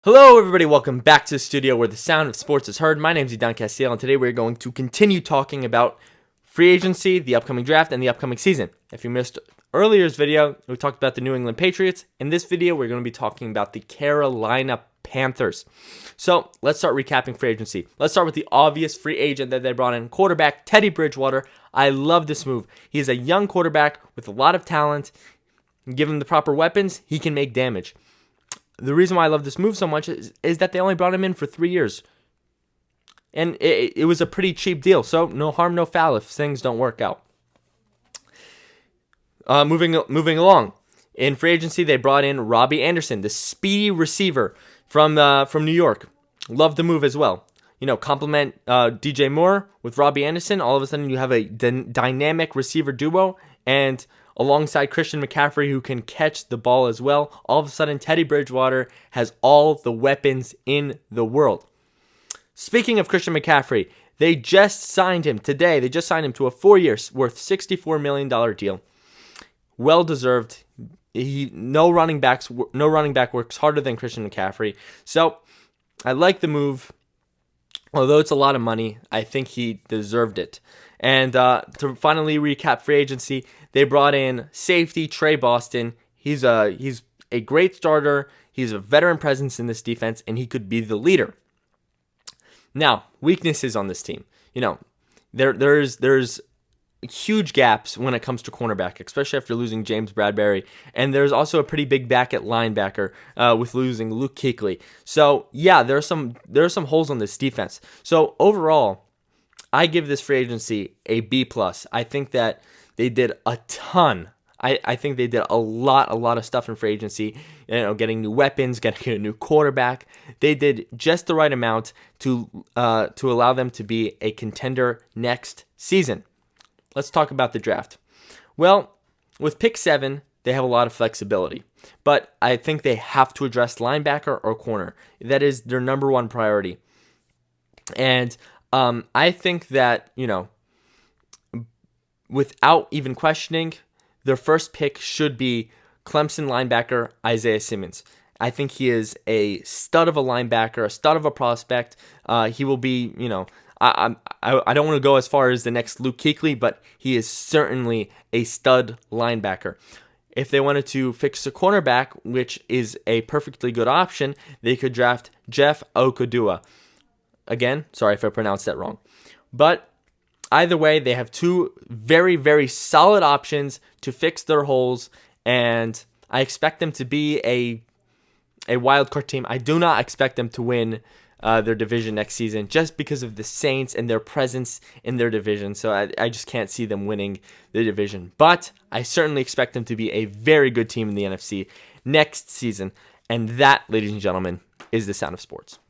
Hello everybody, welcome back to the studio where the sound of sports is heard. My name is Idan Castiel, and today we're going to continue talking about free agency, the upcoming draft, and the upcoming season. If you missed earlier's video, we talked about the New England Patriots. In this video, we're going to be talking about the Carolina Panthers. So let's start recapping free agency. Let's start with the obvious free agent that they brought in, quarterback Teddy Bridgewater. I love this move. He is a young quarterback with a lot of talent. Give him the proper weapons, he can make damage. The reason why I love this move so much is that they only brought him in for 3 years. And it was a pretty cheap deal, so no harm, no foul if things don't work out. Moving along. In free agency, they brought in Robby Anderson, the speedy receiver from New York. Love the move as well. You know, complement DJ Moore with Robby Anderson. All of a sudden, you have a dynamic receiver duo, and alongside Christian McCaffrey, who can catch the ball as well. All of a sudden, Teddy Bridgewater has all the weapons in the world. Speaking of Christian McCaffrey, they just signed him today. They just signed him to a 4 years worth $64 million deal. Well deserved. No running back works harder than Christian McCaffrey. So I like the move. Although it's a lot of money, I think he deserved it. And to finally recap free agency, they brought in safety Trae Boston. He's a great starter. He's a veteran presence in this defense, and he could be the leader. Now, weaknesses on this team. You know, there's huge gaps when it comes to cornerback, especially after losing James Bradbury. And there's also a pretty big back at linebacker with losing Luke Kuechly. So yeah, there are some holes on this defense. So overall, I give this free agency a B+. I think that they did a ton. I think they did a lot of stuff in free agency. You know, getting new weapons, getting a new quarterback. They did just the right amount to allow them to be a contender next season. Let's talk about the draft. Well, with pick 7, they have a lot of flexibility, but I think they have to address linebacker or corner. That is their number one priority. And I think that, you know, without even questioning, their first pick should be Clemson linebacker Isaiah Simmons. I think he is a stud of a linebacker, a stud of a prospect. He will be, you know, I don't want to go as far as the next Luke Kuechly, but he is certainly a stud linebacker. If they wanted to fix a cornerback, which is a perfectly good option, they could draft Jeff Okudua. Again, sorry if I pronounced that wrong. But either way, they have two very, very solid options to fix their holes, and I expect them to be a wild card team. I do not expect them to win their division next season just because of the Saints and their presence in their division. So I just can't see them winning the division. But I certainly expect them to be a very good team in the NFC next season. And that, ladies and gentlemen, is the sound of sports.